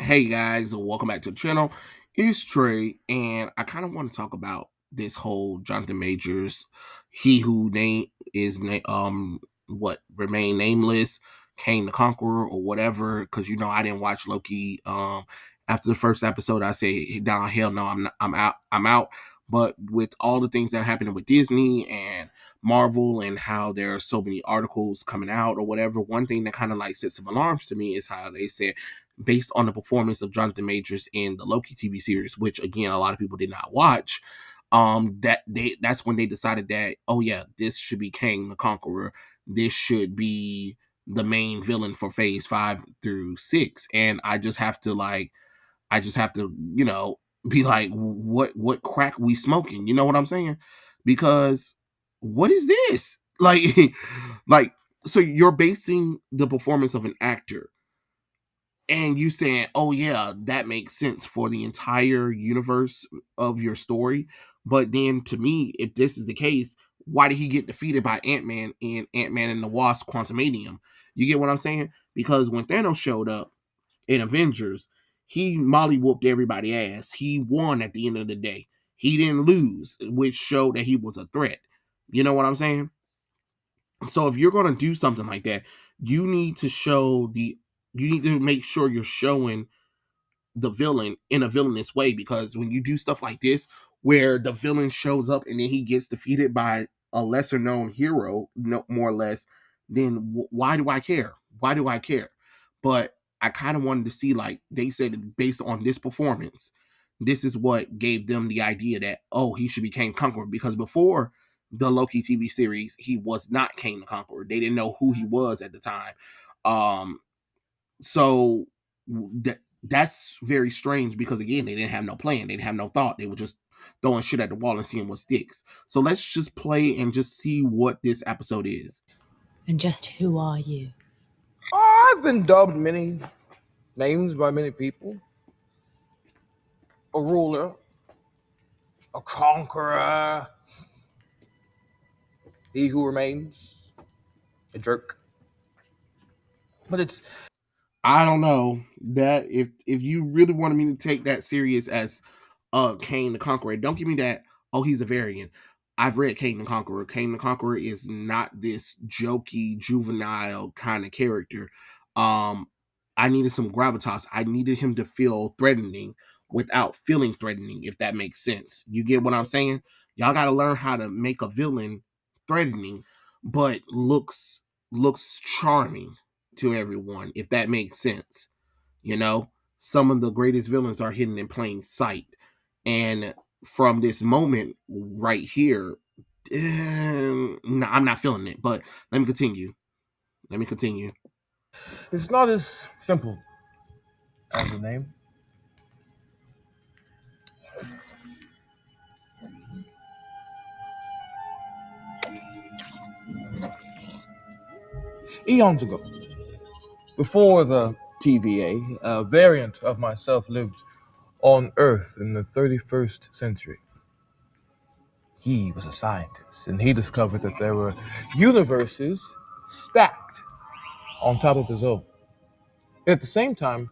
Hey guys, welcome back to the channel. It's Trey, and I kind of want to talk about this whole Jonathan Majors, he who name is what remain nameless, Kane the Conqueror or whatever. Because I didn't watch Loki. After the first episode, I said, "No, hell no, I'm not, I'm out, I'm out." But with all the things that are happening with Disney and Marvel, and how there are so many articles coming out or whatever, one thing that kind of like set some alarms to me is how they said, based on the performance of Jonathan Majors in the Loki TV series, which again a lot of people did not watch. That's when they decided that, oh yeah, this should be Kang the Conqueror. This should be the main villain for Phase 5 through 6, and I just have to, be like, what crack we smoking? You know what I'm saying? Because what is this? Like, like, so you're basing the performance of an actor and you saying, "Oh yeah, that makes sense for the entire universe of your story." But then, to me, if this is the case, why did he get defeated by Ant-Man in Ant-Man and the Wasp: Quantumanium? You get what I'm saying? Because when Thanos showed up in Avengers, he molly whooped everybody ass. He won at the end of the day. He didn't lose, which showed that he was a threat. You know what I'm saying? So if you're going to do something like that, you need to show the you need to make sure you're showing the villain in a villainous way, because when you do stuff like this where the villain shows up and then he gets defeated by a lesser known hero, no, more or less, then why do I care? Why do I care? But I kind of wanted to see, like they said, based on this performance, this is what gave them the idea that, oh, he should be Kang Conqueror, because before the Loki TV series he was not Kang the Conqueror. They didn't know who he was at the time. um so that's very strange, because again, they didn't have no plan, they didn't have no thought, they were just throwing shit at the wall and seeing what sticks. So let's just play and just see what this episode is. And just who are you? I've been dubbed many names by many people. A ruler, a conqueror, he who remains, a jerk. But it's I don't know that if you really wanted me to take that serious as Kane the Conqueror, don't give me that, oh, he's a variant. I've read Kane the Conqueror. Kane the Conqueror is not this jokey, juvenile kind of character. Um, I needed some gravitas. I needed him to feel threatening without feeling threatening, if that makes sense. You get what I'm saying? Y'all got to learn how to make a villain threatening, but looks charming to everyone, if that makes sense. You know, some of the greatest villains are hidden in plain sight. And from this moment right here, no, I'm not feeling it. But let me continue. Let me continue. not as simple as the name. Eons ago, before the TVA, a variant of myself lived on Earth in the 31st century. He was a scientist, and he discovered that there were universes stacked on top of his own. At the same time,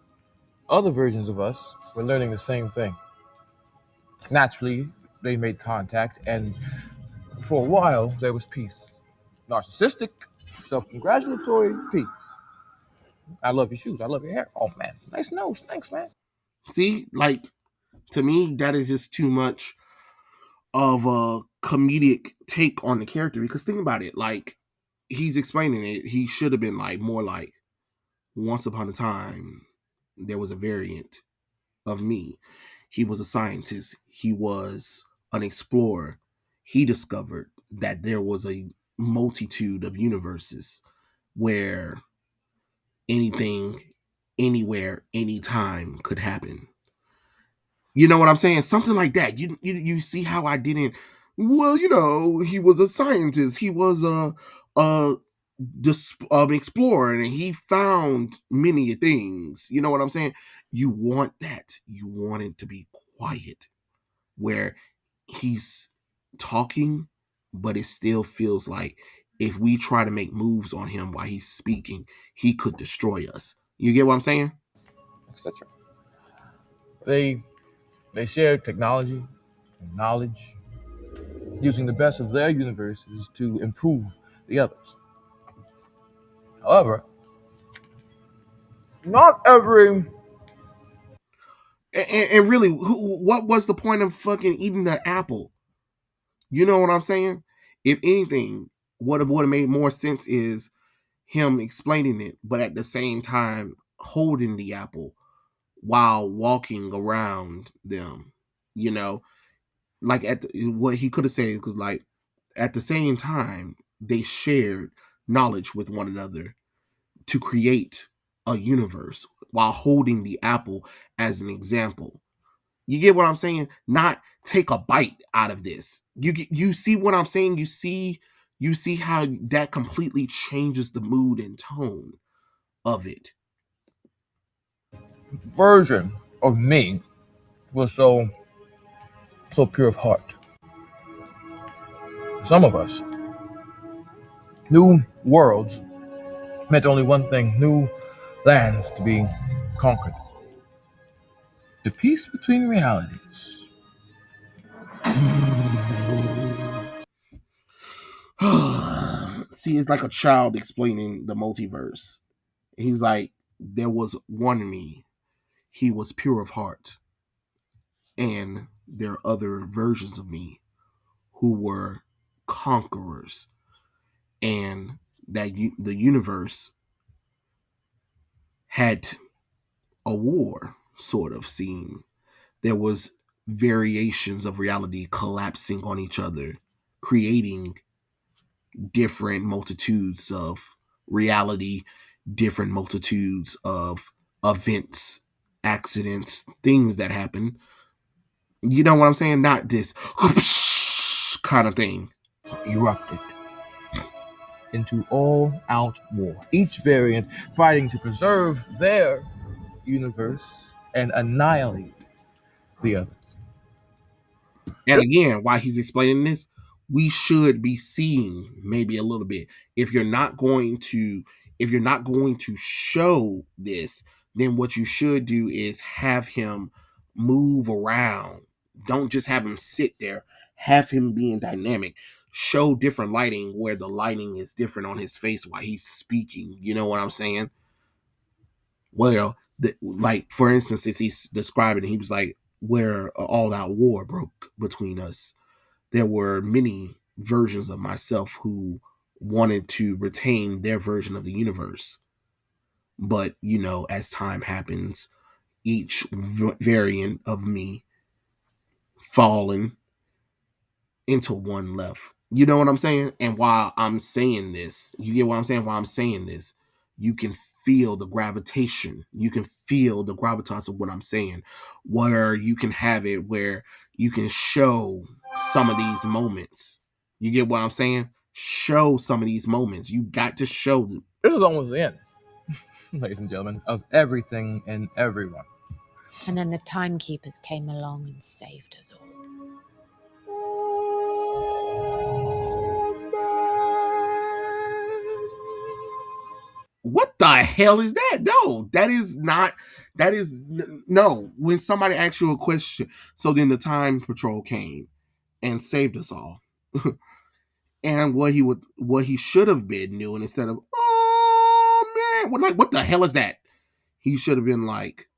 other versions of us were learning the same thing. Naturally, they made contact, and for a while, there was peace. Narcissistic, self-congratulatory peace. I love your shoes. I love your hair. Oh, man. Nice nose. Thanks, man. See, like, to me, that is just too much of a comedic take on the character. Because think about it, like, he's explaining it. He should have been like more like, once upon a time, there was a variant of me. He was a scientist. He was an explorer. He discovered that there was a multitude of universes where anything, anywhere, anytime could happen. You know what I'm saying? Something like that. You see how I didn't? Well, he was a scientist. He was a explorer, and he found many things. You know what I'm saying? You want that. You want it to be quiet, where he's talking, but it still feels like if we try to make moves on him while he's speaking, he could destroy us. You get what I'm saying? Etc. They they shared technology and knowledge, using the best of their universes to improve the others. However, not every And really, what was the point of fucking eating the apple? You know what I'm saying? If anything, what would have made more sense is him explaining it, but at the same time holding the apple while walking around them. You know, like what he could have said, because like at the same time they shared knowledge with one another to create a universe while holding the apple as an example. You get what I'm saying? Not take a bite out of this. You see what I'm saying? You see how that completely changes the mood and tone of it. version of me was so pure of heart. Some of us, new worlds meant only one thing: new lands to be conquered. The peace between realities. See, it's like a child explaining the multiverse. He's like, there was one me. He was pure of heart. And there are other versions of me who were conquerors. And the universe had a war sort of scene. There was variations of reality collapsing on each other, creating different multitudes of reality, different multitudes of events, accidents, things that happen. You know what I'm saying? Not this kind of thing. Erupted into all out war, each variant fighting to preserve their universe and annihilate the others. And again, while he's explaining this, we should be seeing maybe a little bit. If you're not going to, if you're not going to show this, then what you should do is have him move around. Don't just have him sit there. Have him being dynamic. Show different lighting where the lighting is different on his face while he's speaking. You know what I'm saying? Well, like for instance, as he's describing, he was like, where all out war broke between us, there were many versions of myself who wanted to retain their version of the universe. But, as time happens, each variant of me fallen into one left. You know what I'm saying? And while I'm saying this, you get what I'm saying? While I'm saying this, you can feel the gravitation. You can feel the gravitas of what I'm saying, where you can have it where you can show some of these moments. You get what I'm saying? Show some of these moments. You got to show them. This is almost the end, ladies and gentlemen, of everything and everyone. And then the timekeepers came along and saved us all. What the hell is that? No, that is not. That is no. When somebody asks you a question, so then the time patrol came and saved us all. And what he should have been doing instead of oh man, what the hell is that? He should have been like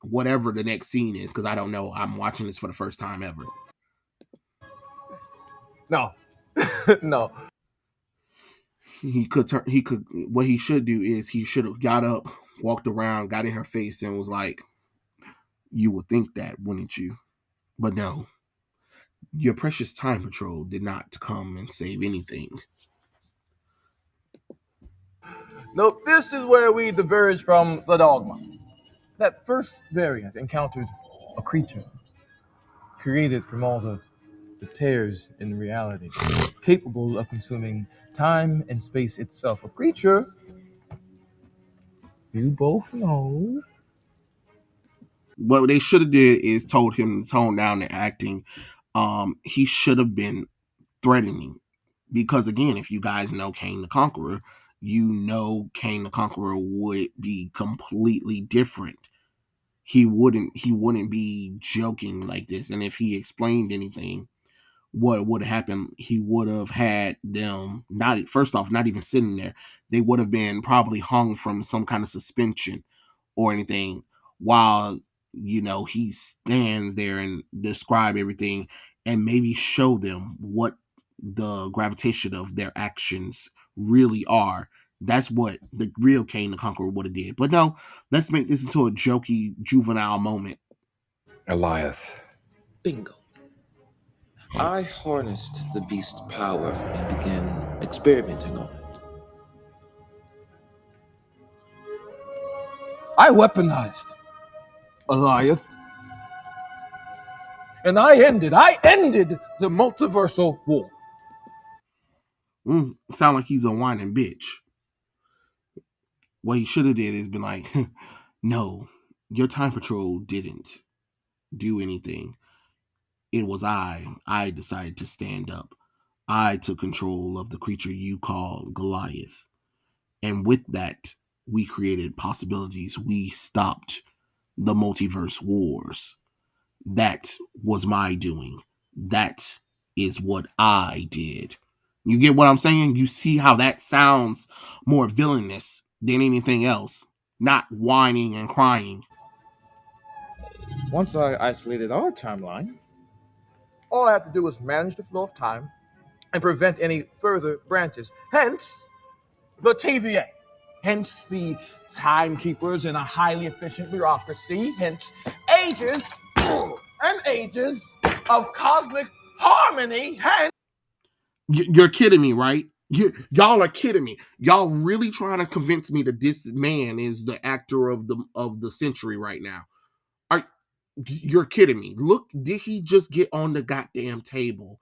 whatever the next scene is, because I don't know. I'm watching this for the first time ever. No, no. He could what he should do is he should have got up, walked around, got in her face, and was like, "You would think that, wouldn't you?" But no, your precious time patrol did not come and save anything. No, this is where we diverge from the dogma. That first variant encountered a creature created from all the tears in reality, capable of consuming time and space itself. A creature you both know. What they should have did is told him to tone down the acting. He should have been threatening, because again, if you guys know Kang the Conqueror, you know Kang the Conqueror would be completely different. he wouldn't be joking like this. And if he explained anything, what would have happened, he would have had them not, first off, not even sitting there. They would have been probably hung from some kind of suspension or anything, while he stands there and describe everything and maybe show them what the gravitation of their actions really are. That's what the real Kane the Conqueror would have did. But no, let's make this into a jokey juvenile moment. Eliath. Bingo. I harnessed the beast's power and began experimenting on it. I weaponized Eliath. And I ended the multiversal war. Sound like he's a whining bitch. What he should have did is been like, no, your time patrol didn't do anything. It was I decided to stand up. I took control of the creature you call Goliath. And with that, we created possibilities. We stopped the multiverse wars. That was my doing. That is what I did. You get what I'm saying? You see how that sounds more villainous than anything else, not whining and crying. Once I isolated our timeline, all I have to do is manage the flow of time and prevent any further branches. Hence, the TVA. Hence, the timekeepers in a highly efficient bureaucracy. Hence, ages and ages of cosmic harmony. Hence, You're kidding me, right? Y'all are kidding me. Y'all really trying to convince me that this man is the actor of the century right now. Are You're kidding me? Look, did he just get on the goddamn table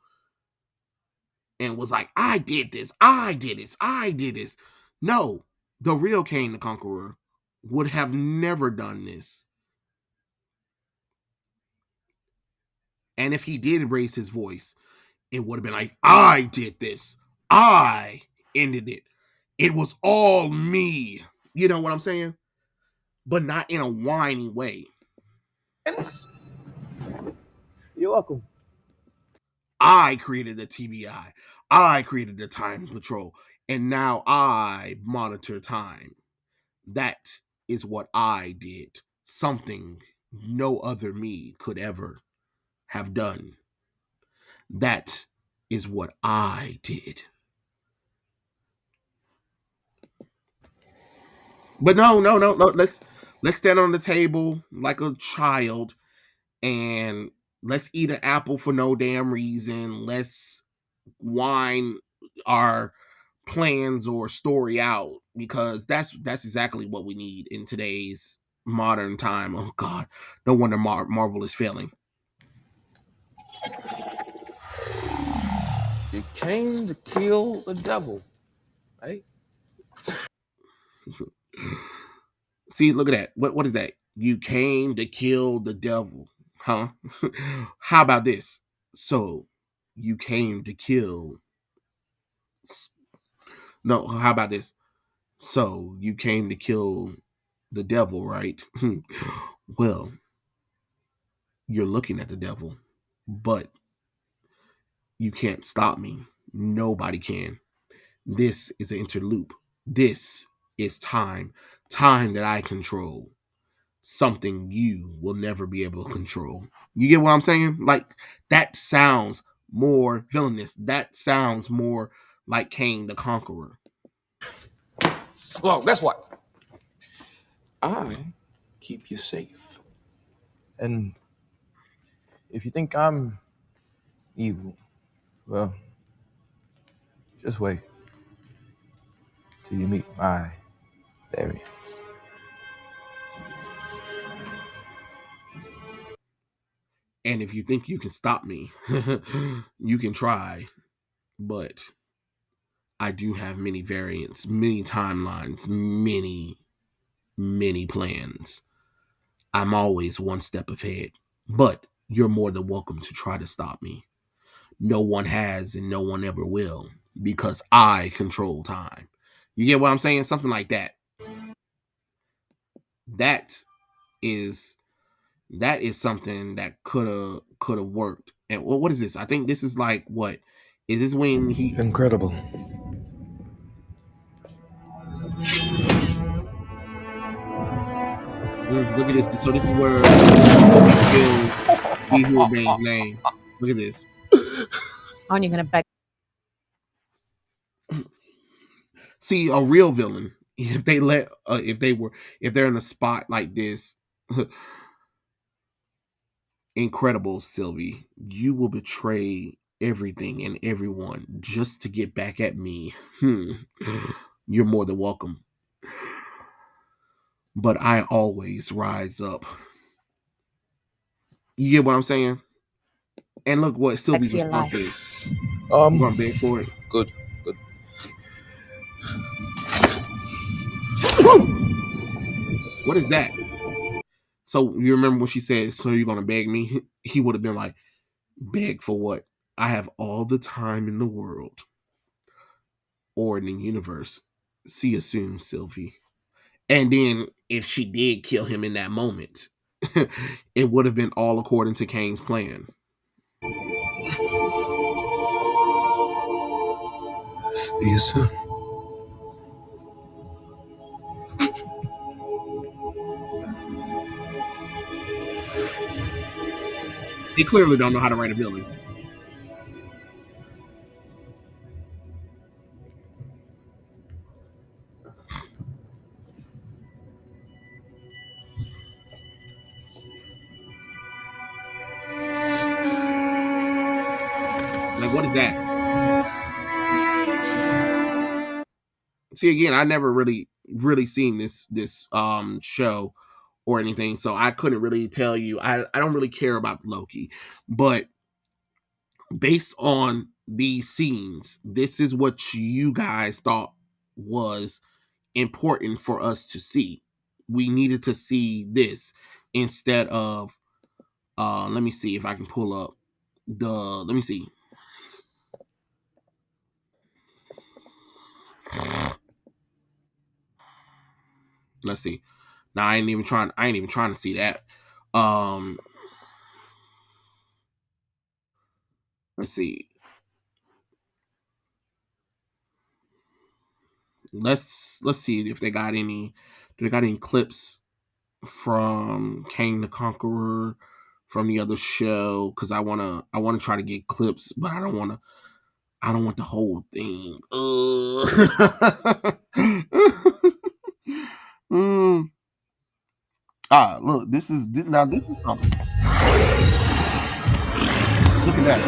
and was like, "I did this, I did this, I did this"? No, the real Kane the Conqueror would have never done this. And if he did raise his voice, it would have been like, "I did this, I ended it. It was all me." You know what I'm saying? But not in a whiny way. you're welcome. I created the TBI. I created the Time Patrol. And now I monitor time. That is what I did. Something no other me could ever have done. That is what I did. But no, no, no, no. Let's stand on the table like a child and let's eat an apple for no damn reason. Let's whine our plans or story out, because that's exactly what we need in today's modern time. Oh God, no wonder Marvel is failing. You came to kill the devil, right? See, look at that. What is that? You came to kill the devil, huh? How about this? So you came to kill. No, how about this? So you came to kill the devil, right? Well, you're looking at the devil, but you can't stop me. Nobody can. This is an interloop. This is time. Time that I control. Something you will never be able to control. You get what I'm saying? Like, that sounds more villainous. That sounds more like Kane the Conqueror. Well, guess what? I keep you safe. And if you think I'm evil, well, just wait till you meet my variants. And if you think you can stop me, you can try. But I do have many variants, many timelines, many plans. I'm always one step ahead. But you're more than welcome to try to stop me. No one has and no one ever will, because I control time. You get what I'm saying? Something like that. That is That is something that could have worked. And what is this? I think this is like what is this when he Incredible. look at this. So this is where Loki kills He Who Remains name. Look at this. Aren't you going to beg? See, a real villain, if they let if they're in a spot like this, incredible, Sylvie, you will betray everything and everyone just to get back at me. You're more than welcome. But I always rise up. You get what I'm saying? And look what Sylvie's For your response life. is. You gonna beg for it? Good. What is that? So you remember when she said, "So you're gonna beg me?" He would have been like, "Beg for what? I have all the time in the world or in the universe. See you soon, Sylvie." And then if she did kill him in that moment, it would have been all according to Kane's plan. See you soon. They clearly don't know how to write a villain. Like, what is that? See, again, I never really seen this show or anything, so I couldn't really tell you. I don't really care about Loki, but based on these scenes, this is what you guys thought was important for us to see. We needed to see this instead of let me see if I can pull up let me see. Let's see. Now I ain't even trying to see that. Um let's see. Let's see if they got any clips from Kang the Conqueror from the other show, because I wanna try to get clips, but I don't want the whole thing. Mm. Look, this is something. Look at that.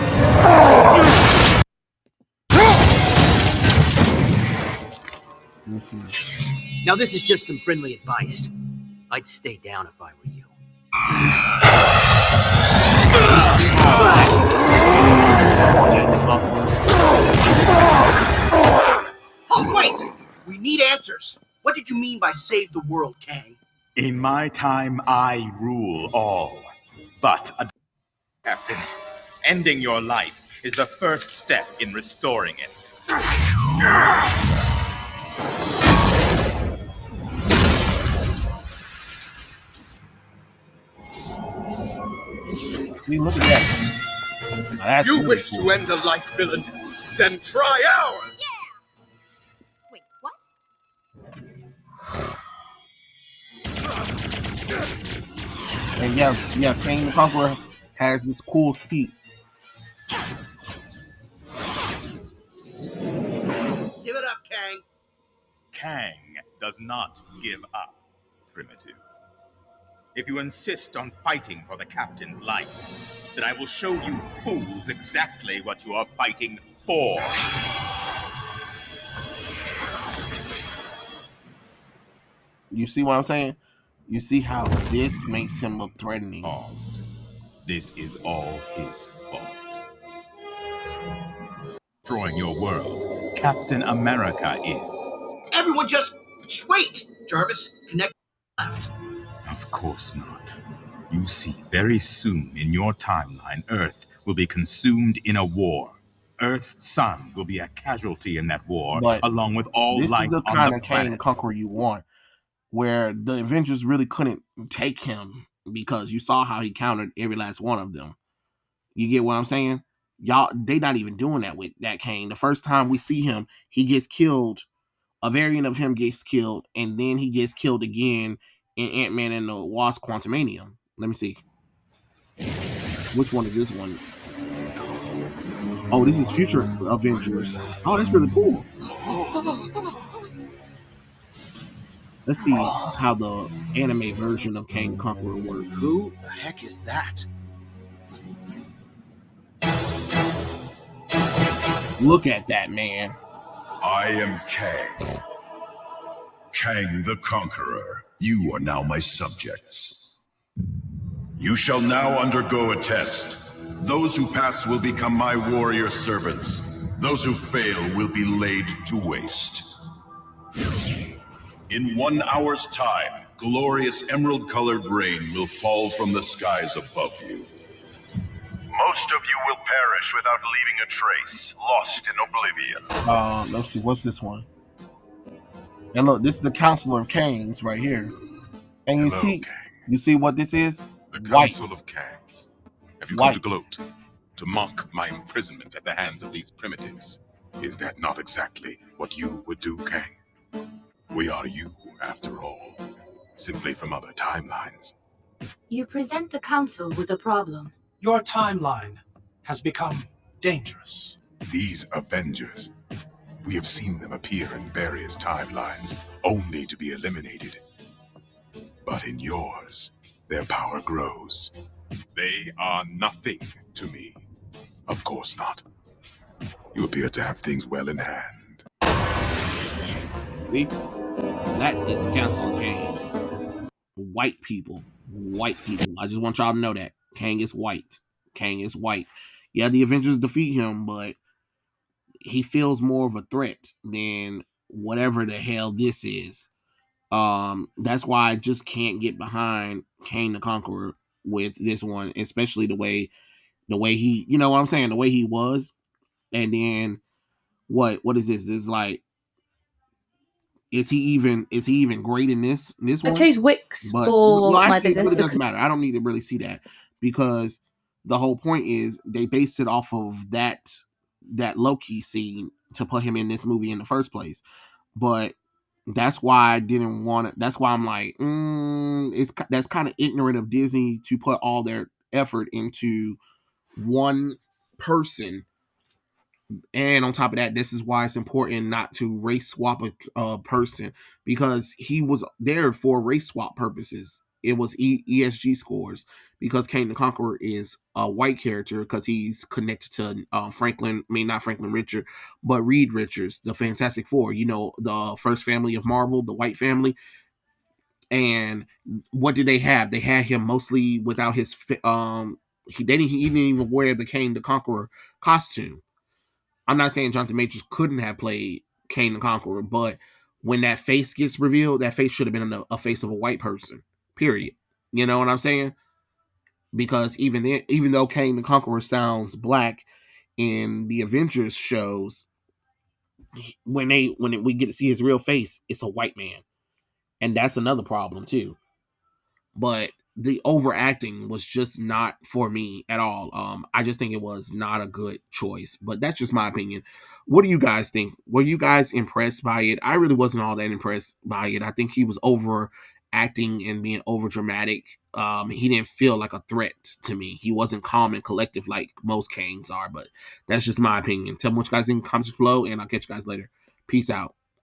Let me see. Now, this is just some friendly advice. I'd stay down if I were you. Oh, wait! We need answers. What did you mean by save the world, Kang? In my time, I rule all. But, Captain, ending your life is the first step in restoring it. See, look at that. Now, that's You really wish cool. to end a life, villain? Then try ours! Yeah! Wait, what? And yeah, Kang the Conqueror has this cool seat. Give it up, Kang. Kang does not give up, Primitive. If you insist on fighting for the Captain's life, then I will show you fools exactly what you are fighting for. You see what I'm saying? You see how this makes him look threatening. Paused. This is all his fault. Destroying your world, Captain America is. Everyone just wait! Jarvis, connect left. Of course not. You see, very soon in your timeline, Earth will be consumed in a war. Earth's sun will be a casualty in that war, But along with all this is life the on kind the of Kang the planet. Conqueror you want, where the Avengers really couldn't take him. because you saw how he countered every last one of them. You get what I'm saying? Y'all, they not even doing that with that Kang. The first time we see him, he gets killed. A variant of him gets killed, and then he gets killed again in Ant-Man and the Wasp: Quantumanium. Let me see. Which one is this one? Oh, this is Future Avengers. Oh, that's really cool. Let's see how the anime version of Kang the Conqueror works. Who the heck is that? Look at that, man. I am Kang. Kang the Conqueror. You are now my subjects. You shall now undergo a test. Those who pass will become my warrior servants. Those who fail will be laid to waste. In 1 hour's time, glorious emerald-colored rain will fall from the skies above you. Most of you will perish without leaving a trace, lost in oblivion. Let's see, what's this one? And look, this is the Council of Kangs right here. And you Hello, see, Kang. you see what this is? The White. Council of Kangs. Have you White. come to gloat? To mock my imprisonment at the hands of these primitives? Is that not exactly what you would do, Kang? We are you, after all. Simply from other timelines. You present the Council with a problem. Your timeline has become dangerous. These Avengers. We have seen them appear in various timelines, only to be eliminated. But in yours, their power grows. They are nothing to me. Of course not. You appear to have things well in hand. See? That is the Council of Kangs. White people. White people. I just want y'all to know that. Kang is white. Kang is white. Yeah, the Avengers defeat him, but he feels more of a threat than whatever the hell this is. That's why I just can't get behind Kang the Conqueror with this one, especially the way he, you know what I'm saying, the way he was. And then what is this? This is like, is he even great in this I one? chose Wix But for well, my actually, business. it doesn't matter. I don't need to really see that because the whole point is they based it off of that Loki scene to put him in this movie in the first place. But that's why I didn't want it. That's why I'm like, that's kind of ignorant of Disney to put all their effort into one person. And on top of that, this is why it's important not to race swap a person, because he was there for race swap purposes. It was ESG scores, because Kang the Conqueror is a white character because he's connected to not Franklin Richard, but Reed Richards, the Fantastic Four. You know, the first family of Marvel, the white family. And what did they have? They had him mostly without his he didn't even wear the Kang the Conqueror costume. I'm not saying Jonathan Majors couldn't have played Kang the Conqueror, but when that face gets revealed, that face should have been a face of a white person. Period. You know what I'm saying? Because even though Kang the Conqueror sounds black in the Avengers shows, when we get to see his real face, it's a white man, and that's another problem too. But the overacting was just not for me at all. I just think it was not a good choice, but that's just my opinion. What do you guys think? Were you guys impressed by it? I really wasn't all that impressed by it. I think he was overacting and being over dramatic. He didn't feel like a threat to me. He wasn't calm and collective like most Kangs are, but that's just my opinion. Tell me what you guys think in the comments below, and I'll catch you guys later. Peace out.